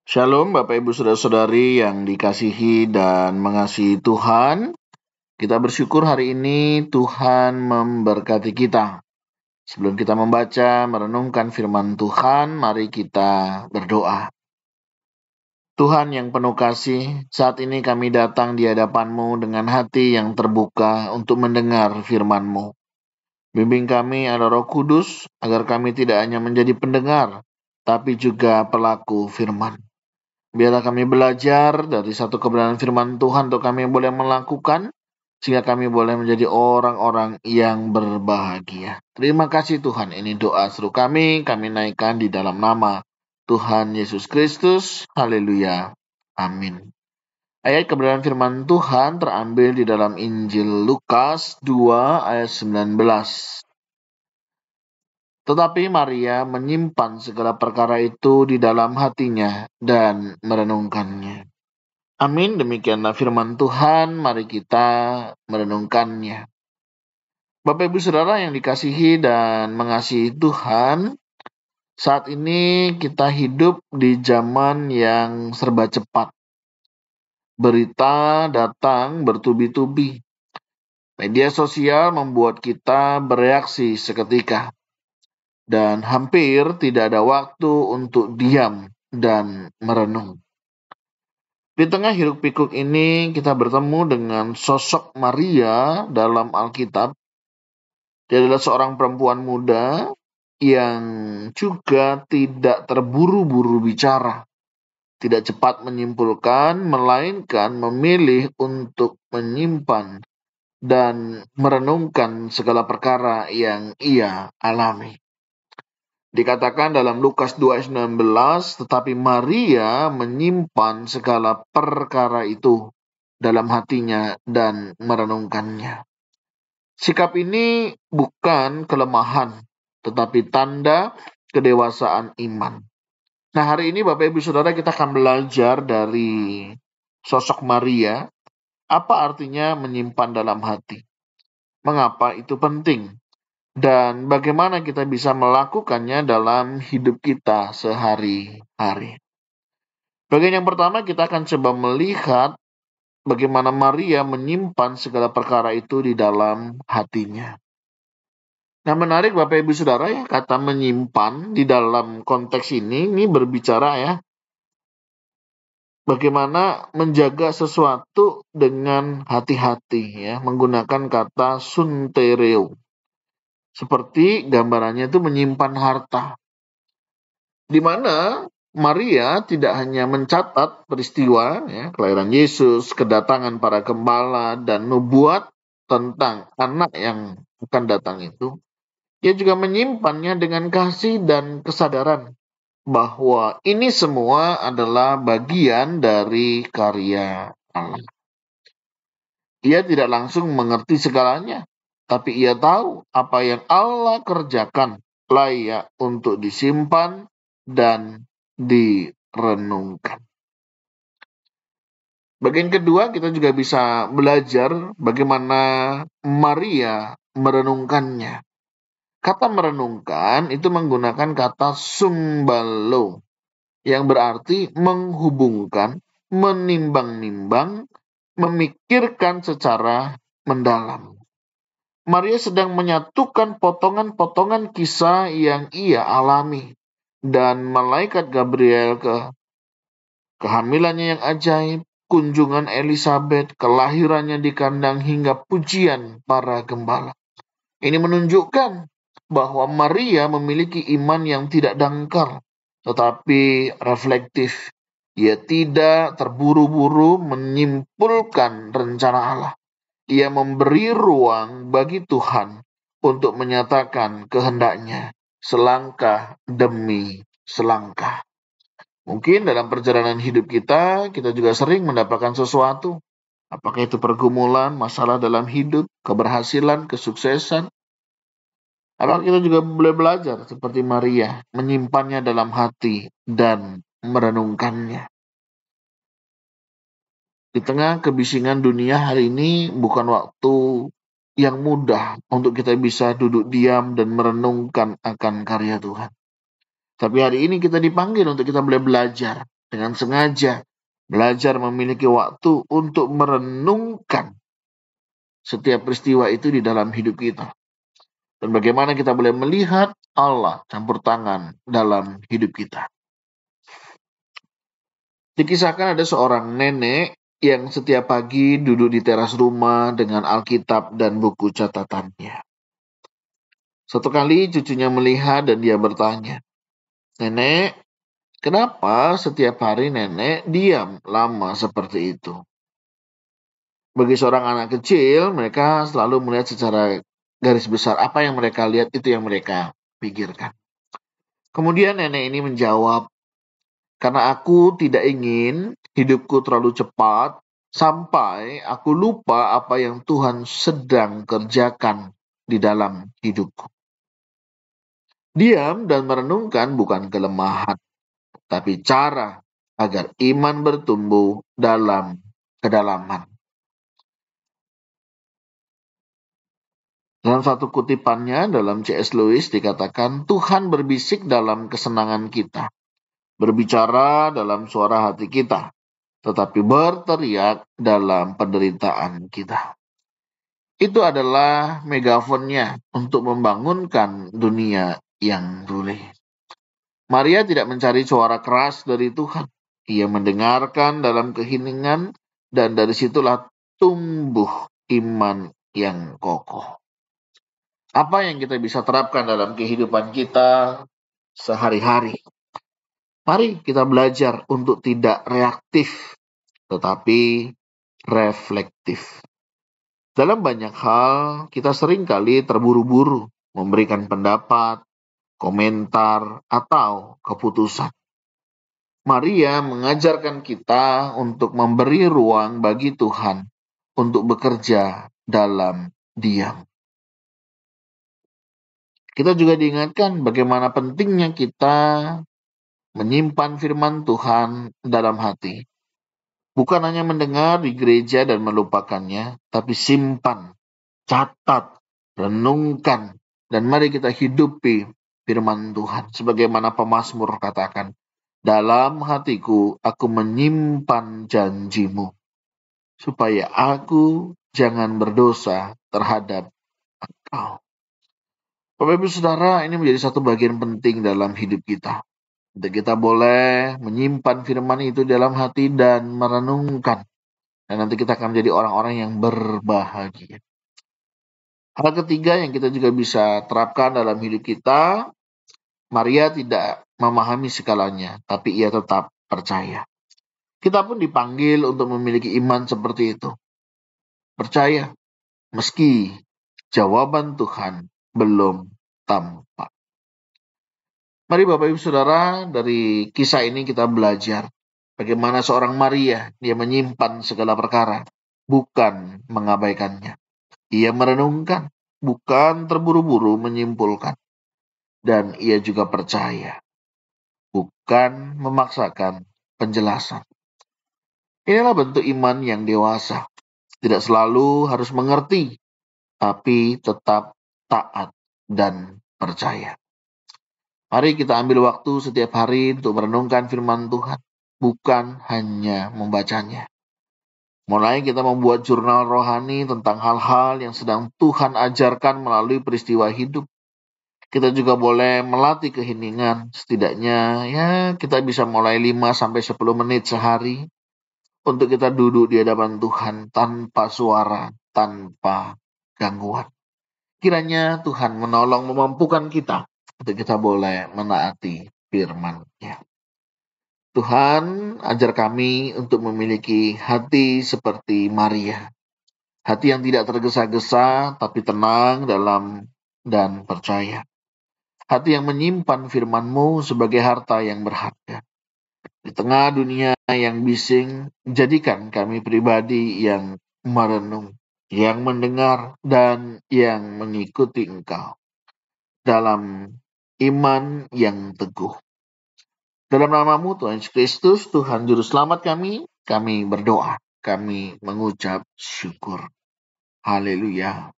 Shalom Bapak Ibu Saudara-saudari yang dikasihi dan mengasihi Tuhan. Kita bersyukur hari ini Tuhan memberkati kita. Sebelum kita membaca, merenungkan firman Tuhan, mari kita berdoa. Tuhan yang penuh kasih, saat ini kami datang di hadapan-Mu dengan hati yang terbuka untuk mendengar firman-Mu. Bimbing kami ada Roh Kudus, agar kami tidak hanya menjadi pendengar, tapi juga pelaku firman. Biarlah kami belajar dari satu kebenaran firman Tuhan untuk kami boleh melakukan, sehingga kami boleh menjadi orang-orang yang berbahagia. Terima kasih Tuhan, ini doa seru kami naikkan di dalam nama Tuhan Yesus Kristus. Haleluya. Amin. Ayat kebenaran firman Tuhan terambil di dalam Injil Lukas 2 ayat 19. Tetapi Maria menyimpan segala perkara itu di dalam hatinya dan merenungkannya. Amin, demikianlah firman Tuhan, mari kita merenungkannya. Bapak Ibu Saudara yang dikasihi dan mengasihi Tuhan, saat ini kita hidup di zaman yang serba cepat. Berita datang bertubi-tubi. Media sosial membuat kita bereaksi seketika. Dan hampir tidak ada waktu untuk diam dan merenung. Di tengah hiruk-pikuk ini kita bertemu dengan sosok Maria dalam Alkitab. Dia adalah seorang perempuan muda yang juga tidak terburu-buru bicara. Tidak cepat menyimpulkan, melainkan memilih untuk menyimpan dan merenungkan segala perkara yang ia alami. Dikatakan dalam Lukas 2 ayat 19, tetapi Maria menyimpan segala perkara itu dalam hatinya dan merenungkannya. Sikap ini bukan kelemahan, tetapi tanda kedewasaan iman. Nah, hari ini Bapak Ibu Saudara kita akan belajar dari sosok Maria, apa artinya menyimpan dalam hati. Mengapa itu penting? Dan bagaimana kita bisa melakukannya dalam hidup kita sehari-hari. Bagian yang pertama kita akan coba melihat bagaimana Maria menyimpan segala perkara itu di dalam hatinya. Nah, menarik Bapak Ibu Saudara ya, kata menyimpan di dalam konteks ini berbicara ya, bagaimana menjaga sesuatu dengan hati-hati ya, menggunakan kata suntereo. Seperti gambarannya itu menyimpan harta. Di mana Maria tidak hanya mencatat peristiwa ya, kelahiran Yesus, kedatangan para gembala, dan nubuat tentang anak yang akan datang itu. Dia juga menyimpannya dengan kasih dan kesadaran bahwa ini semua adalah bagian dari karya Allah. Ia tidak langsung mengerti segalanya, tapi ia tahu apa yang Allah kerjakan layak untuk disimpan dan direnungkan. Bagian kedua, kita juga bisa belajar bagaimana Maria merenungkannya. Kata merenungkan itu menggunakan kata sumbalo, yang berarti menghubungkan, menimbang-nimbang, memikirkan secara mendalam. Maria sedang menyatukan potongan-potongan kisah yang ia alami. Dan malaikat Gabriel kehamilannya yang ajaib, kunjungan Elizabeth, kelahirannya di kandang, hingga pujian para gembala. Ini menunjukkan bahwa Maria memiliki iman yang tidak dangkal, tetapi reflektif. Ia tidak terburu-buru menyimpulkan rencana Allah. Ia memberi ruang bagi Tuhan untuk menyatakan kehendaknya selangkah demi selangkah. Mungkin dalam perjalanan hidup kita juga sering mendapatkan sesuatu. Apakah itu pergumulan, masalah dalam hidup, keberhasilan, kesuksesan. Apakah kita juga boleh belajar seperti Maria, menyimpannya dalam hati dan merenungkannya. Di tengah kebisingan dunia hari ini bukan waktu yang mudah untuk kita bisa duduk diam dan merenungkan akan karya Tuhan. Tapi hari ini kita dipanggil untuk kita boleh belajar dengan sengaja belajar memiliki waktu untuk merenungkan setiap peristiwa itu di dalam hidup kita. Dan bagaimana kita boleh melihat Allah campur tangan dalam hidup kita. Dikisahkan ada seorang nenek yang setiap pagi duduk di teras rumah dengan Alkitab dan buku catatannya. Satu kali cucunya melihat dan dia bertanya, "Nenek, kenapa setiap hari nenek diam lama seperti itu?" Bagi seorang anak kecil, mereka selalu melihat secara garis besar. Apa yang mereka lihat itu yang mereka pikirkan. Kemudian nenek ini menjawab, "Karena aku tidak ingin hidupku terlalu cepat sampai aku lupa apa yang Tuhan sedang kerjakan di dalam hidupku." Diam dan merenungkan bukan kelemahan, tapi cara agar iman bertumbuh dalam kedalaman. Dalam satu kutipannya dalam C.S. Lewis dikatakan, Tuhan berbisik dalam kesenangan kita, berbicara dalam suara hati kita, tetapi berteriak dalam penderitaan kita. Itu adalah megafonnya untuk membangunkan dunia yang rulih. Maria tidak mencari suara keras dari Tuhan. Ia mendengarkan dalam keheningan dan dari situlah tumbuh iman yang kokoh. Apa yang kita bisa terapkan dalam kehidupan kita sehari-hari? Mari kita belajar untuk tidak reaktif, tetapi reflektif. Dalam banyak hal, kita seringkali terburu-buru memberikan pendapat, komentar, atau keputusan. Maria mengajarkan kita untuk memberi ruang bagi Tuhan untuk bekerja dalam diam. Kita juga diingatkan bagaimana pentingnya kita menyimpan firman Tuhan dalam hati. Bukan hanya mendengar di gereja dan melupakannya, tapi simpan, catat, renungkan, dan mari kita hidupi firman Tuhan. Sebagaimana pemazmur katakan, dalam hatiku aku menyimpan janjimu, supaya aku jangan berdosa terhadap engkau. Bapak Ibu Saudara, ini menjadi satu bagian penting dalam hidup kita. Untuk kita boleh menyimpan firman itu dalam hati dan merenungkan. Dan nanti kita akan menjadi orang-orang yang berbahagia. Hal ketiga yang kita juga bisa terapkan dalam hidup kita, Maria tidak memahami segalanya, tapi ia tetap percaya. Kita pun dipanggil untuk memiliki iman seperti itu. Percaya, meski jawaban Tuhan belum tampak. Mari Bapak Ibu Saudara, dari kisah ini kita belajar bagaimana seorang Maria, dia menyimpan segala perkara, bukan mengabaikannya. Ia merenungkan, bukan terburu-buru menyimpulkan. Dan ia juga percaya, bukan memaksakan penjelasan. Inilah bentuk iman yang dewasa. Tidak selalu harus mengerti, tapi tetap taat dan percaya. Mari kita ambil waktu setiap hari untuk merenungkan firman Tuhan, bukan hanya membacanya. Mulai kita membuat jurnal rohani tentang hal-hal yang sedang Tuhan ajarkan melalui peristiwa hidup. Kita juga boleh melatih keheningan, setidaknya ya kita bisa mulai 5-10 menit sehari untuk kita duduk di hadapan Tuhan tanpa suara, tanpa gangguan. Kiranya Tuhan menolong memampukan kita untuk kita boleh menaati firman-Nya. Tuhan, ajar kami untuk memiliki hati seperti Maria. Hati yang tidak tergesa-gesa, tapi tenang dalam dan percaya. Hati yang menyimpan firman-Mu sebagai harta yang berharga. Di tengah dunia yang bising, jadikan kami pribadi yang merenung, yang mendengar, dan yang mengikuti Engkau dalam iman yang teguh. Dalam nama-Mu Tuhan Yesus Kristus, Tuhan Juru Selamat kami berdoa, kami mengucap syukur. Haleluya.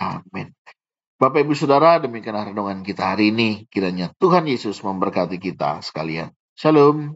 Amin. Bapak Ibu Saudara, demikianlah renungan kita hari ini. Kiranya Tuhan Yesus memberkati kita sekalian. Shalom.